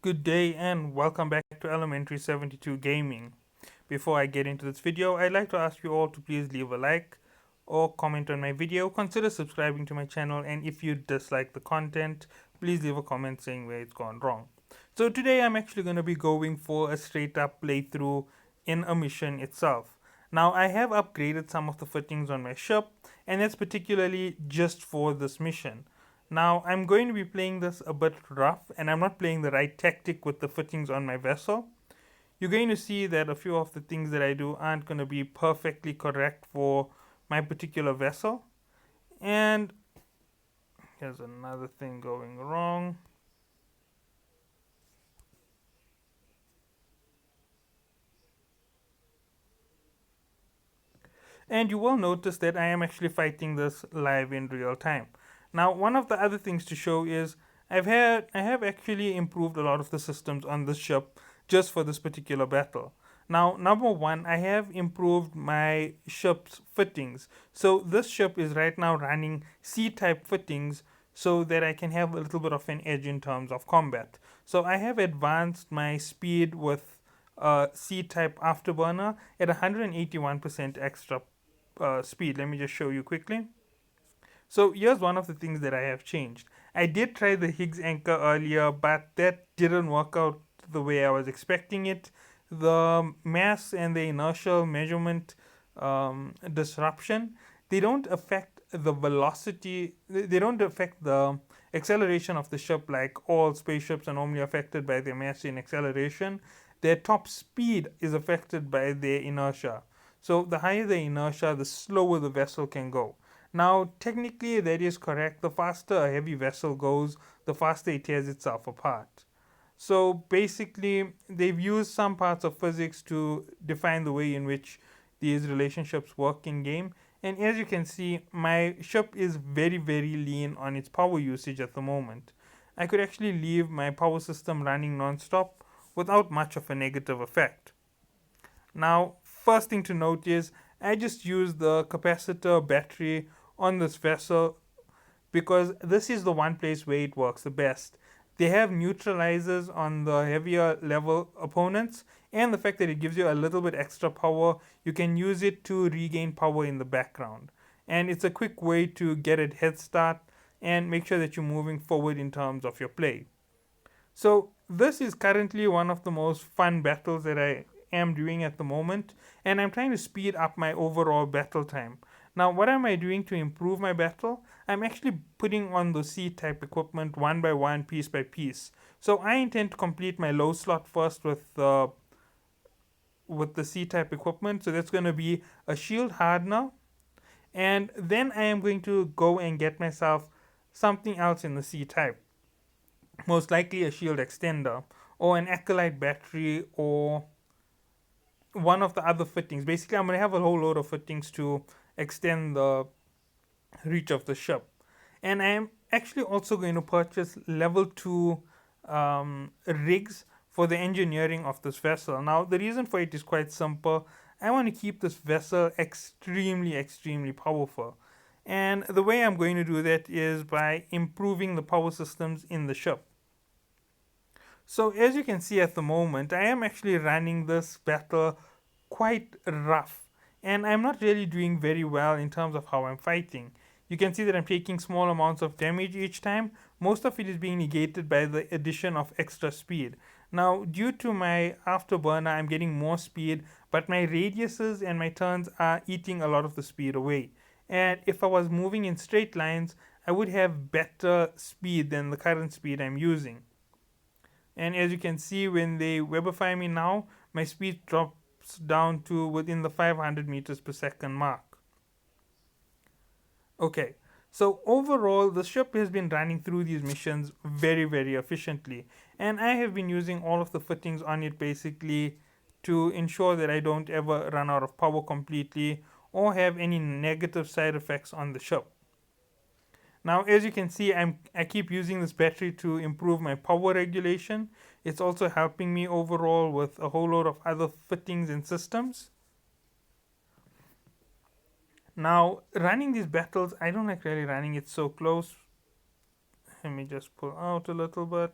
Good day and welcome back to Elementary 72 Gaming. Before I get into this video, I'd like to ask you all to please leave a like or comment on my video. Consider subscribing to my channel, and if you dislike the content, please leave a comment saying where it's gone wrong. So today I'm actually going to be going for a straight up playthrough in a mission itself. Now I have upgraded some of the fittings on my ship, and that's particularly just for this mission. Now I'm going to be playing this a bit rough, and I'm not playing the right tactic with the fittings on my vessel. You're going to see that a few of the things that I do aren't going to be perfectly correct for my particular vessel. And here's another thing going wrong. And you will notice that I am actually fighting this live in real time. Now, one of the other things to show is I have actually improved a lot of the systems on this ship just for this particular battle. Now, number one, I have improved my ship's fittings. So this ship is right now running C-type fittings so that I can have a little bit of an edge in terms of combat. So I have advanced my speed with C-type afterburner at 181% extra speed. Let me just show you quickly. So here's one of the things that I have changed. I did try the Higgs anchor earlier, but that didn't work out the way I was expecting it. The mass and the inertial measurement disruption, they don't affect the velocity, they don't affect the acceleration of the ship like all spaceships are normally affected by their mass and acceleration. Their top speed is affected by their inertia. So the higher the inertia, the slower the vessel can go. Now, technically, that is correct. The faster a heavy vessel goes, the faster it tears itself apart. So basically, they've used some parts of physics to define the way in which these relationships work in game. And as you can see, my ship is very, very lean on its power usage at the moment. I could actually leave my power system running non-stop without much of a negative effect. Now, first thing to note is I just use the capacitor battery on this vessel because this is the one place where it works the best. They have neutralizers on the heavier level opponents, and the fact that it gives you a little bit extra power, you can use it to regain power in the background. And it's a quick way to get a head start and make sure that you're moving forward in terms of your play. So this is currently one of the most fun battles that I am doing at the moment, and I'm trying to speed up my overall battle time. Now, what am I doing to improve my battle? I'm actually putting on the C-type equipment one by one, piece by piece. So I intend to complete my low slot first with the C-type equipment. So that's going to be a shield hardener, and then I am going to go and get myself something else in the C-type, most likely a shield extender or an acolyte battery or one of the other fittings. Basically, I'm going to have a whole load of fittings to extend the reach of the ship. And I am actually also going to purchase level 2 rigs for the engineering of this vessel. Now, the reason for it is quite simple. I want to keep this vessel extremely, extremely powerful. And the way I'm going to do that is by improving the power systems in the ship. So as you can see at the moment, I am actually running this battle quite rough, and I'm not really doing very well in terms of how I'm fighting. You can see that I'm taking small amounts of damage each time. Most of it is being negated by the addition of extra speed. Now, due to my afterburner, I'm getting more speed, but my radiuses and my turns are eating a lot of the speed away. And if I was moving in straight lines, I would have better speed than the current speed I'm using. And as you can see, when they webify me now, my speed drops down to within the 500 meters per second mark. Okay, so overall, the ship has been running through these missions very, very efficiently. And I have been using all of the fittings on it basically to ensure that I don't ever run out of power completely or have any negative side effects on the ship. Now, as you can see, I keep using this battery to improve my power regulation. It's also helping me overall with a whole lot of other fittings and systems. Now, running these battles, I don't like really running it so close. Let me just pull out a little bit.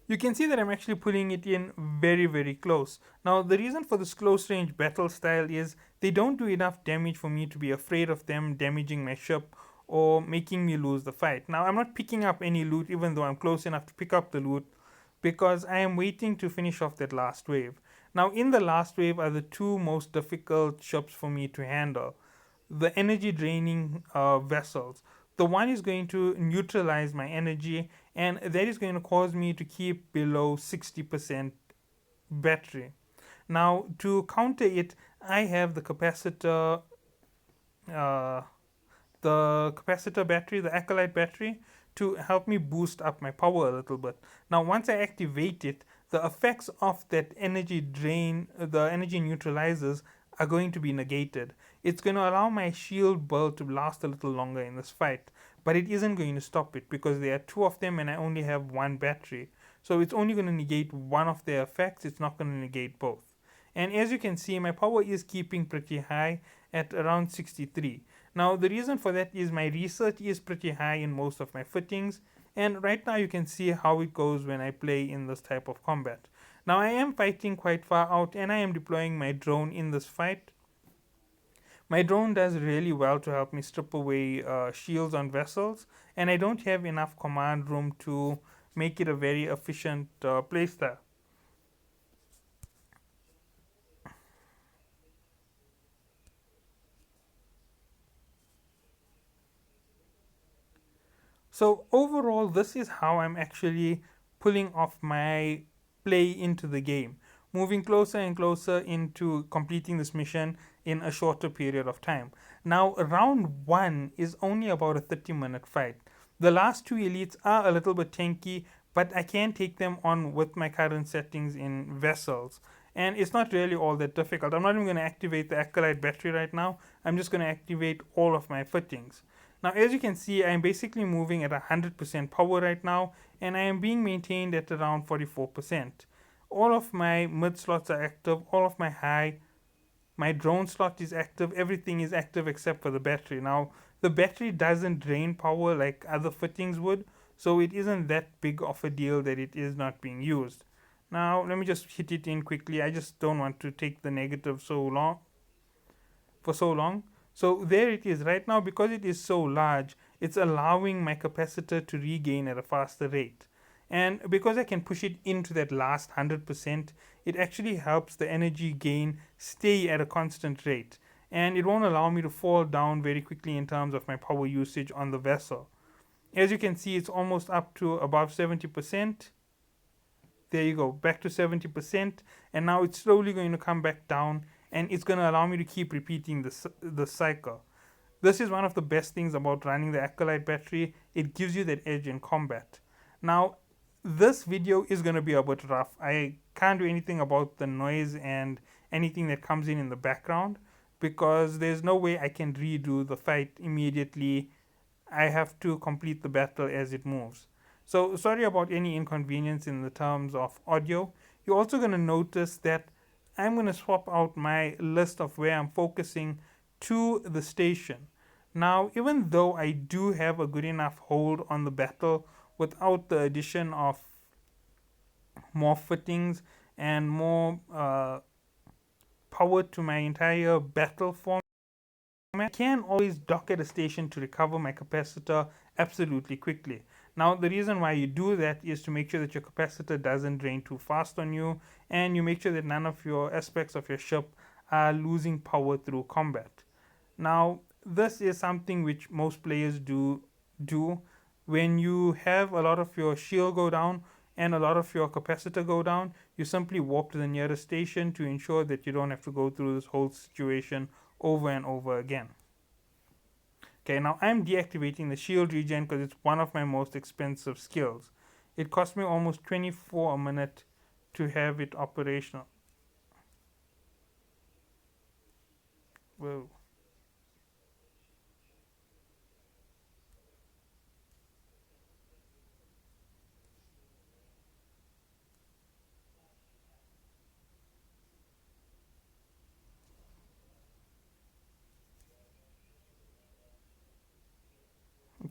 You can see that I'm actually putting it in very, very close. Now, the reason for this close range battle style is they don't do enough damage for me to be afraid of them damaging my ship or making me lose the fight. Now, I'm not picking up any loot even though I'm close enough to pick up the loot because I am waiting to finish off that last wave. Now, in the last wave are the two most difficult ships for me to handle, the energy draining vessels. The one is going to neutralize my energy, and that is going to cause me to keep below 60% battery. Now, to counter it, I have uh, the capacitor battery, the Acolyte battery, to help me boost up my power a little bit. Now, once I activate it, the effects of that energy drain, the energy neutralizers, are going to be negated. It's going to allow my shield build to last a little longer in this fight, but it isn't going to stop it because there are two of them and I only have one battery. So it's only going to negate one of their effects, it's not going to negate both. And as you can see, my power is keeping pretty high at around 63. Now, the reason for that is my research is pretty high in most of my fittings, and right now you can see how it goes when I play in this type of combat. Now, I am fighting quite far out and I am deploying my drone in this fight. My drone does really well to help me strip away shields on vessels, and I don't have enough command room to make it a very efficient playstyle. So overall, this is how I'm actually pulling off my play into the game, moving closer and closer into completing this mission in a shorter period of time. Now, round one is only about a 30-minute fight. The last two elites are a little bit tanky, but I can take them on with my current settings in vessels. And it's not really all that difficult. I'm not even going to activate the Acolyte battery right now. I'm just going to activate all of my fittings. Now, as you can see, I am basically moving at 100% power right now, and I am being maintained at around 44%. All of my mid slots are active, all of my drone slot is active, everything is active except for the battery. Now, the battery doesn't drain power like other fittings would, so it isn't that big of a deal that it is not being used. Now, let me just hit it in quickly. I just don't want to take the negative so long. So there it is right now. Because it is so large, it's allowing my capacitor to regain at a faster rate, and because I can push it into that last 100%, it actually helps the energy gain stay at a constant rate, and it won't allow me to fall down very quickly in terms of my power usage on the vessel. As you can see, it's almost up to above 70%. There you go, back to 70%, and now it's slowly going to come back down, and it's going to allow me to keep repeating the cycle. This is one of the best things about running the Acolyte battery. It gives you that edge in combat. Now, this video is going to be a bit rough. I can't do anything about the noise and anything that comes in the background because there's no way I can redo the fight immediately. I have to complete the battle as it moves. So sorry about any inconvenience in the terms of audio. You're also going to notice that I'm going to swap out my list of where I'm focusing to the station. Now, even though I do have a good enough hold on the battle without the addition of more fittings and more power to my entire battle form, I can always dock at a station to recover my capacitor absolutely quickly. Now, the reason why you do that is to make sure that your capacitor doesn't drain too fast on you, and you make sure that none of your aspects of your ship are losing power through combat. Now, this is something which most players do when you have a lot of your shield go down and a lot of your capacitor go down. You simply warp to the nearest station to ensure that you don't have to go through this whole situation over and over again. Okay, now I'm deactivating the shield regen because it's one of my most expensive skills. It cost me almost 24 a minute to have it operational. Whoa.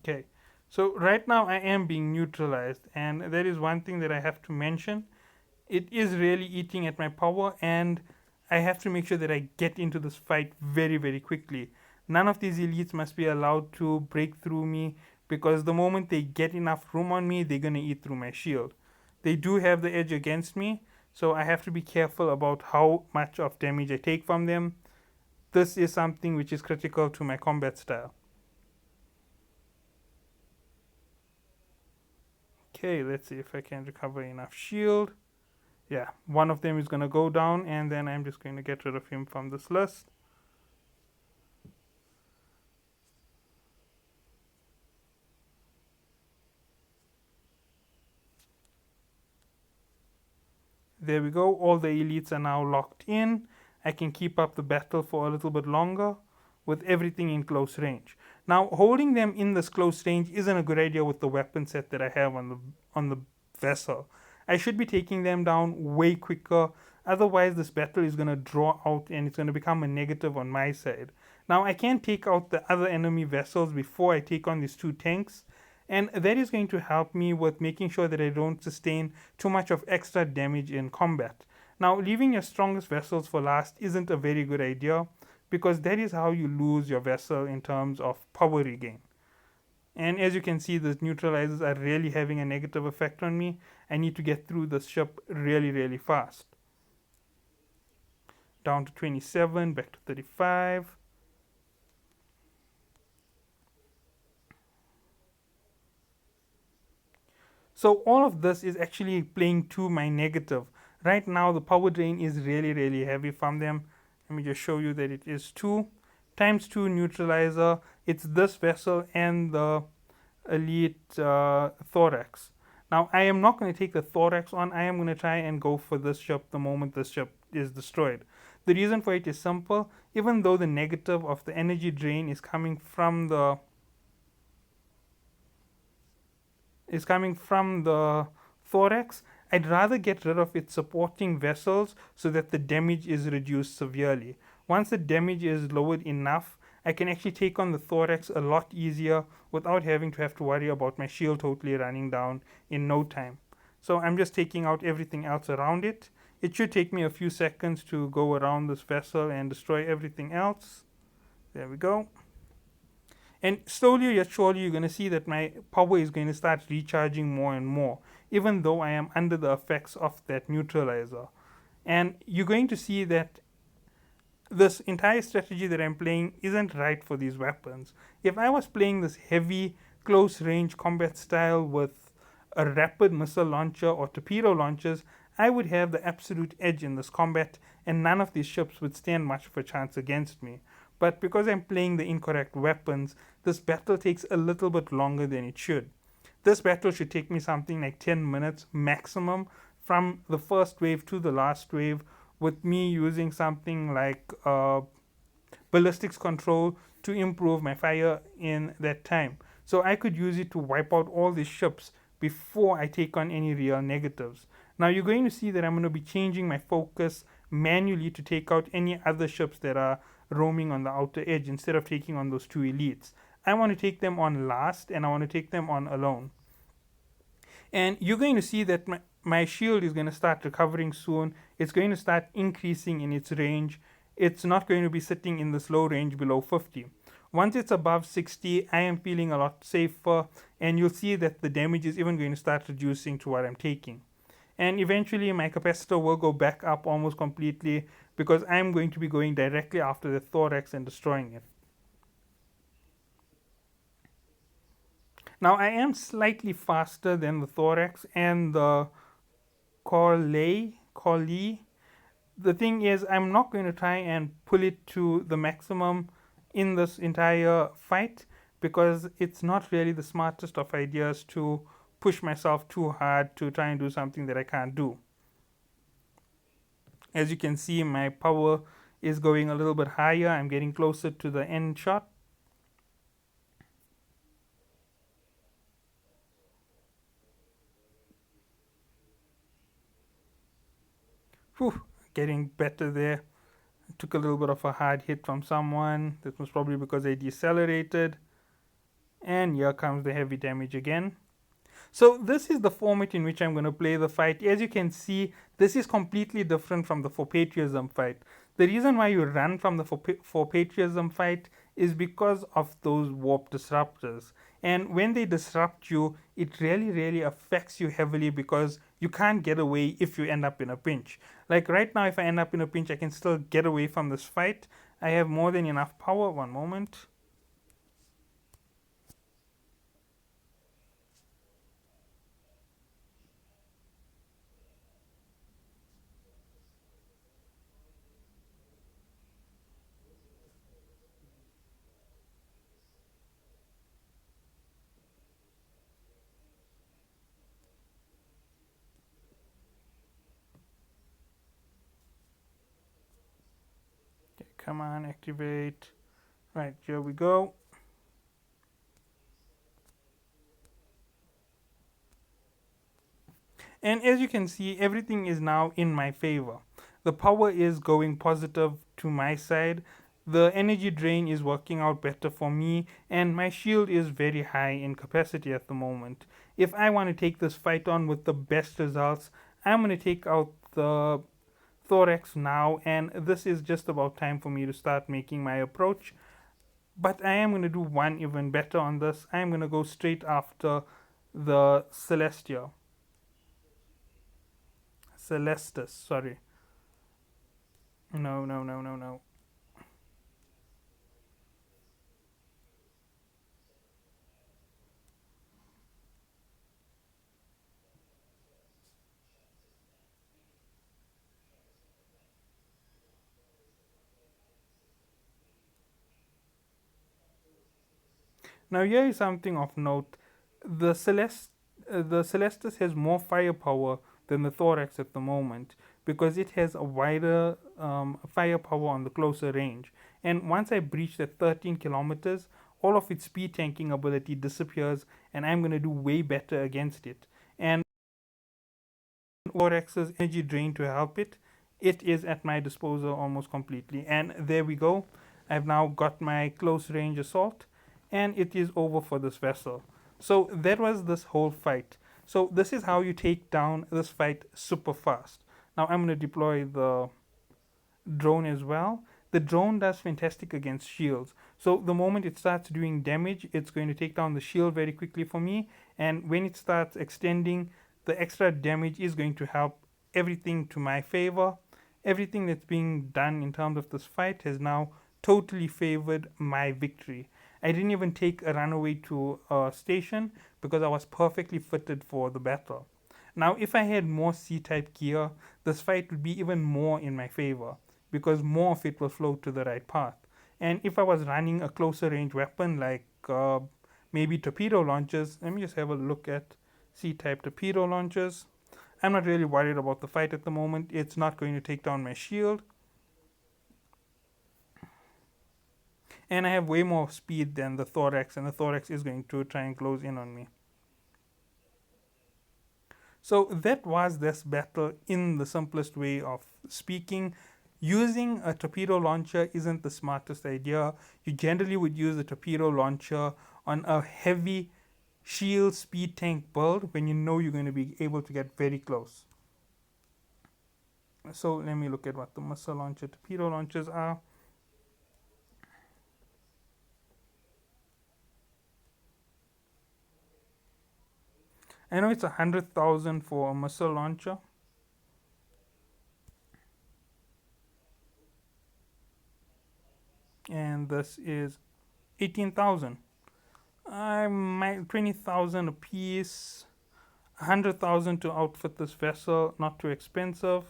Okay, So right now I am being neutralized, and there is one thing that I have to mention. It is really eating at my power, and I have to make sure that I get into this fight very, very quickly. None of these elites must be allowed to break through me, because the moment they get enough room on me, they're going to eat through my shield. They do have the edge against me, so I have to be careful about how much of damage I take from them. This is something which is critical to my combat style. Okay, let's see if I can recover enough shield. Yeah, one of them is going to go down, and then I'm just going to get rid of him from this list. There we go. All the elites are now locked in. I can keep up the battle for a little bit longer with everything in close range. Now, holding them in this close range isn't a good idea with the weapon set that I have on the vessel. I should be taking them down way quicker. Otherwise, this battle is going to draw out and it's going to become a negative on my side. Now, I can take out the other enemy vessels before I take on these two tanks, and that is going to help me with making sure that I don't sustain too much of extra damage in combat. Now, leaving your strongest vessels for last isn't a very good idea, because that is how you lose your vessel in terms of power regain. And as you can see, the neutralizers are really having a negative effect on me. I need to get through the ship really, really fast. Down to 27, back to 35. So all of this is actually playing to my negative. Right now the power drain is really, really heavy from them. Let me just show you that it is 2 times 2 neutralizer. It's this vessel and the elite thorax. Now I am not going to take the thorax on. I am going to try and go for this ship the moment this ship is destroyed. The reason for it is simple. Even though the negative of the energy drain is coming from the thorax, I'd rather get rid of its supporting vessels so that the damage is reduced severely. Once the damage is lowered enough, I can actually take on the thorax a lot easier without having to have to worry about my shield totally running down in no time. So I'm just taking out everything else around it. It should take me a few seconds to go around this vessel and destroy everything else. There we go. And slowly yet surely, you're going to see that my power is going to start recharging more and more, even though I am under the effects of that neutralizer. And you're going to see that this entire strategy that I'm playing isn't right for these weapons. If I was playing this heavy, close range combat style with a rapid missile launcher or torpedo launchers, I would have the absolute edge in this combat, and none of these ships would stand much of a chance against me. But because I'm playing the incorrect weapons, this battle takes a little bit longer than it should. This battle should take me something like 10 minutes maximum from the first wave to the last wave, with me using something like ballistics control to improve my fire in that time. So I could use it to wipe out all these ships before I take on any real negatives. Now you're going to see that I'm going to be changing my focus manually to take out any other ships that are roaming on the outer edge instead of taking on those two elites. I want to take them on last, and I want to take them on alone. And you're going to see that my shield is going to start recovering soon. It's going to start increasing in its range. It's not going to be sitting in this low range below 50. Once it's above 60, I am feeling a lot safer, and you'll see that the damage is even going to start reducing to what I'm taking. And eventually my capacitor will go back up almost completely, because I'm going to be going directly after the thorax and destroying it. Now I am slightly faster than the thorax and the Corley. The thing is, I'm not going to try and pull it to the maximum in this entire fight, because it's not really the smartest of ideas to push myself too hard to try and do something that I can't do. As you can see, my power is going a little bit higher. I'm getting closer to the end shot. Whew, getting better there. I took a little bit of a hard hit from someone. That was probably because I decelerated. And here comes the heavy damage again. So this is the format in which I'm going to play the fight. As you can see, this is completely different from the For Patriotism fight. The reason why you run from the For Patriotism fight is because of those warp disruptors. And when they disrupt you, it really, really affects you heavily because you can't get away if you end up in a pinch. Like right now, if I end up in a pinch, I can still get away from this fight. I have more than enough power. One moment. Okay, come on, activate. Right, here we go. And as you can see, everything is now in my favor. The power is going positive to my side. The energy drain is working out better for me, and my shield is very high in capacity at the moment. If I want to take this fight on with the best results, I'm going to take out the Thorax now, and this is just about time for me to start making my approach. But I am going to do one even better on this. I am going to go straight after the Celestus, sorry. No, no, no, no, no. Now here is something of note. The Celestus has more firepower than the Thorax at the moment because it has a wider firepower on the closer range. And once I breach the 13 kilometers, all of its speed tanking ability disappears, and I'm going to do way better against it. And Thorax's energy drain to help it, it is at my disposal almost completely. And there we go. I've now got my close range assault, and it is over for this vessel. So that was this whole fight. So this is how you take down this fight super fast. Now I'm going to deploy the drone as well. The drone does fantastic against shields. So the moment it starts doing damage, it's going to take down the shield very quickly for me. And when it starts extending, the extra damage is going to help everything to my favor. Everything that's being done in terms of this fight has now totally favored my victory. I didn't even take a runaway to a station because I was perfectly fitted for the battle. Now, if I had more C-type gear, this fight would be even more in my favor because more of it will flow to the right path. And if I was running a closer range weapon like maybe torpedo launchers, let me just have a look at C-type torpedo launchers. I'm not really worried about the fight at the moment. It's not going to take down my shield. And I have way more speed than the Thorax, and the Thorax is going to try and close in on me. So that was this battle in the simplest way of speaking. Using a torpedo launcher isn't the smartest idea. You generally would use a torpedo launcher on a heavy shield speed tank build when you know you're going to be able to get very close. So let me look at what the missile launcher torpedo launchers are. I know it's 100,000 for a missile launcher. And this is 18,000. I might 20,000 a piece, 100,000 to outfit this vessel, not too expensive.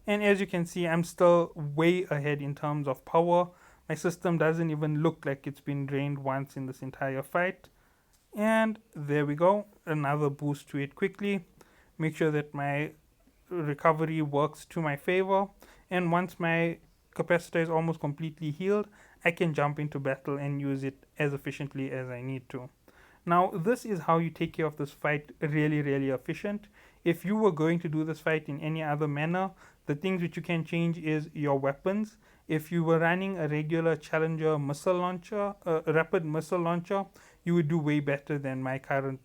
And as you can see, I'm still way ahead in terms of power. My system doesn't even look like it's been drained once in this entire fight. And there we go, another boost to it quickly. Make sure that my recovery works to my favor. And once my capacitor is almost completely healed, I can jump into battle and use it as efficiently as I need to. Now, this is how you take care of this fight really, really efficient. If you were going to do this fight in any other manner, the things which you can change is your weapons. If you were running a regular Challenger missile launcher, a rapid missile launcher, you would do way better than my current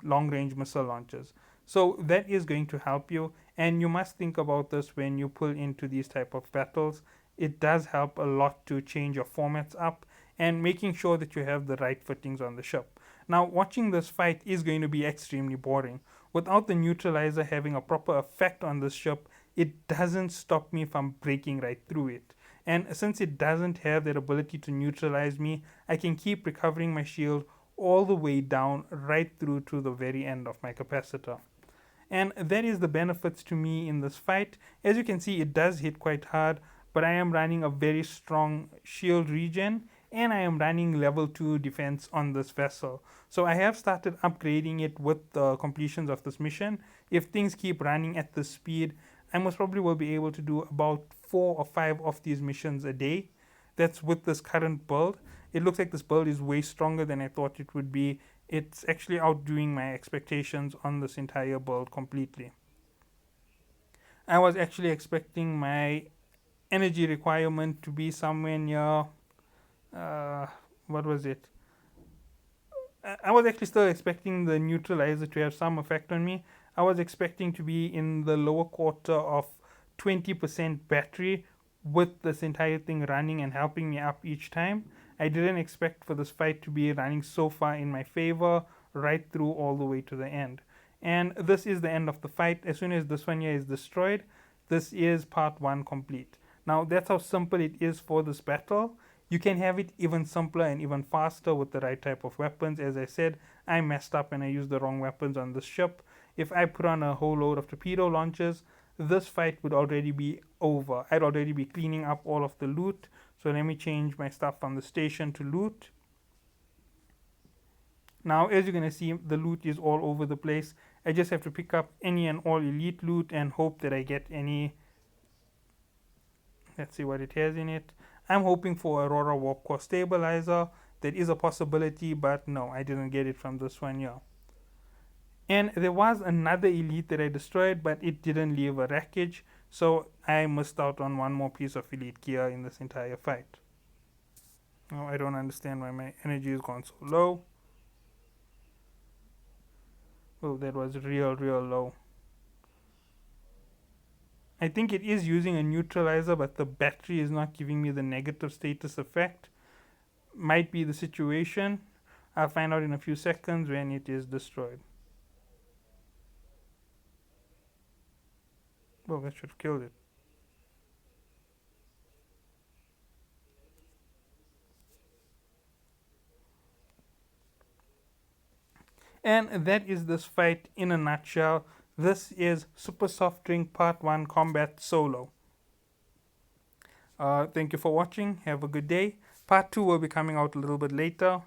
long range missile launchers. So that is going to help you, and you must think about this when you pull into these type of battles. It does help a lot to change your formats up and making sure that you have the right fittings on the ship. Now, watching this fight is going to be extremely boring. Without the neutralizer having a proper effect on this ship, it doesn't stop me from breaking right through it. And since it doesn't have that ability to neutralize me, I can keep recovering my shield all the way down right through to the very end of my capacitor. And that is the benefits to me in this fight. As you can see, it does hit quite hard, but I am running a very strong shield regen, and I am running level 2 defense on this vessel. So I have started upgrading it with the completions of this mission. If things keep running at this speed, I most probably will be able to do about 4 or 5 of these missions a day. That's with this current build. It looks like this build is way stronger than I thought it would be. It's actually outdoing my expectations on this entire build completely. I was actually expecting my energy requirement to be somewhere near, uh, what was it? I was actually still expecting the neutralizer to have some effect on me. I was expecting to be in the lower quarter of 20% battery with this entire thing running and helping me up each time. I didn't expect for this fight to be running so far in my favor, right through all the way to the end. And this is the end of the fight. As soon as this one here is destroyed, this is part 1 complete. Now that's how simple it is for this battle. You can have it even simpler and even faster with the right type of weapons. As I said, I messed up and I used the wrong weapons on this ship. If I put on a whole load of torpedo launchers, this fight would already be over. I'd already be cleaning up all of the loot. So let me change my stuff from the station to loot. Now, as you're going to see, the loot is all over the place. I just have to pick up any and all elite loot and hope that I get any. Let's see what it has in it. I'm hoping for Aurora Warp Core Stabilizer. That is a possibility, but no, I didn't get it from this one here. And there was another elite that I destroyed, but it didn't leave a wreckage, so I missed out on one more piece of elite gear in this entire fight. Oh, I don't understand why my energy has gone so low. Oh, that was real low. I think it is using a neutralizer, but the battery is not giving me the negative status effect. Might be the situation. I'll find out in a few seconds when it is destroyed. Well, that should have killed it. And that is this fight in a nutshell. This is Super Soft Drink Part 1 Combat Solo. Thank you for watching. Have a good day. Part 2 will be coming out a little bit later.